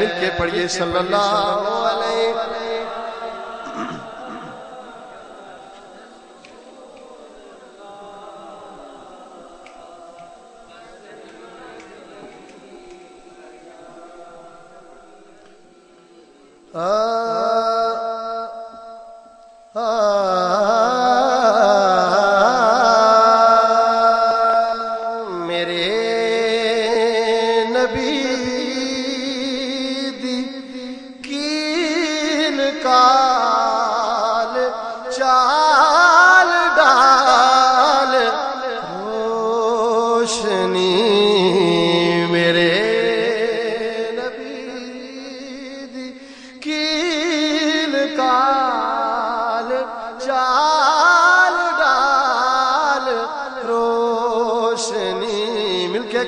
مل کے پڑھیے صلی اللہ علیہ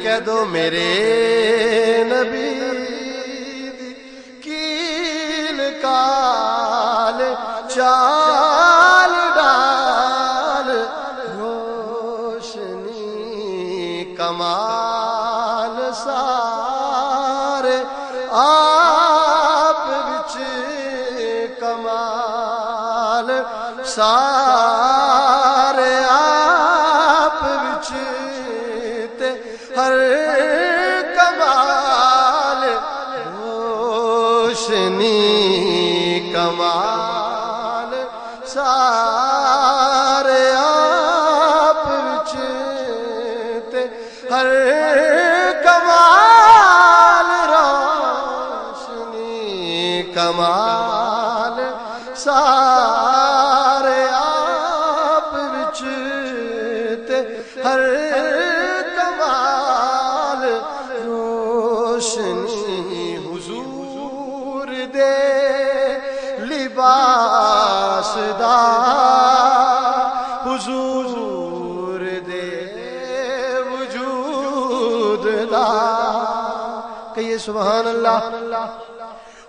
کہہ دو میرے نبی کیل کال چال ڈال روشنی کمال سارے آپ وچ کمال سارے آپ وچ ہر کمال روشنی کمال سارے آپ وچ تے ہر کمال روشنی کمال سارے آپ وچ تے ہر روشنی حضور دے لباس دا حضور دے وجود دا کہیے سبحان اللہ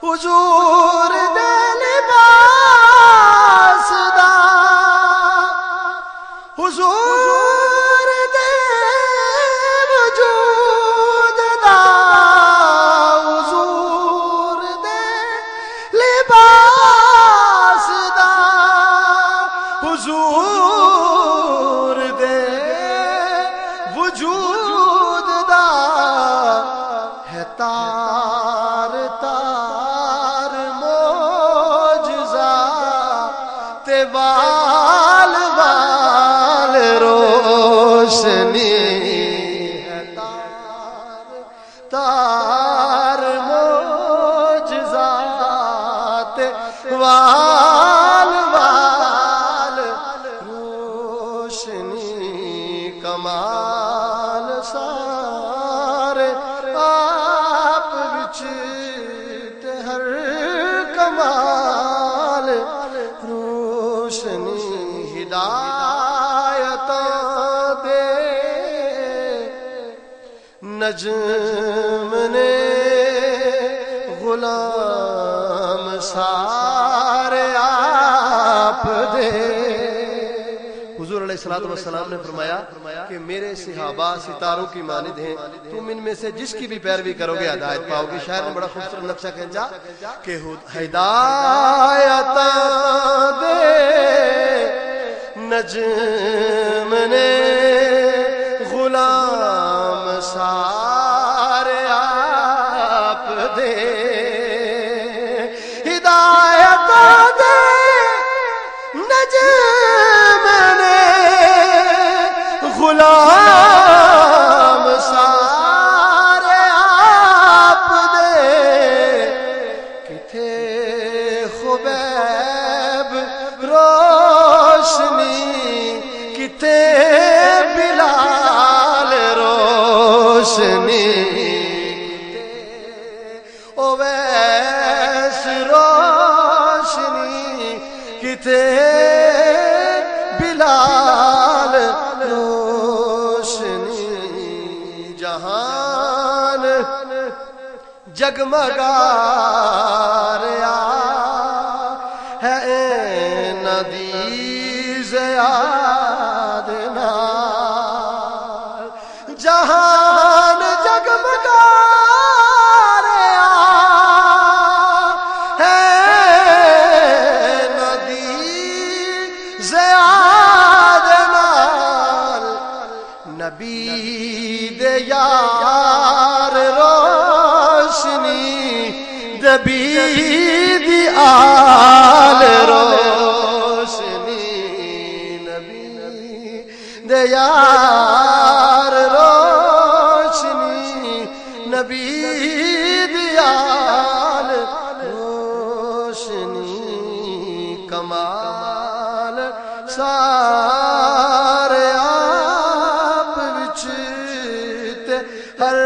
حضور دے لباس دا حضور دے وجود دا حضور دے لباس دا حضور دے وجود دا ہے تار تار معجزہ تے وال وال روشنی ہے تار تار معجزات وال وال روشنی کمال سارے آپ وچ تے ہر کمال روشنی ہدایت دے نجم نے غلام سارے آپ دے حضور علیہ الصلوۃ والسلام نے فرمایا کہ میرے صحابہ ستاروں کی مانند ہیں، تم ان میں سے جس کی بھی پیروی کرو گے ہدایت پاؤ گے۔ شاعر نے بڑا خوبصورت نقشہ کھینچا کہ ہدایت دے نجم نے غلام سارے آپ دے ہدایت دے نجم نے غلام سارے آپ دے کتھے خبیب روشنی کتھے بلال روشنی اویس روشنی کتھے بلال روشنی جہان جگمگا رہا ہے ندی زیاد نال جہان جگمگا رہا نبی دیال روشنی کمال سارے آپ وچ تے ہر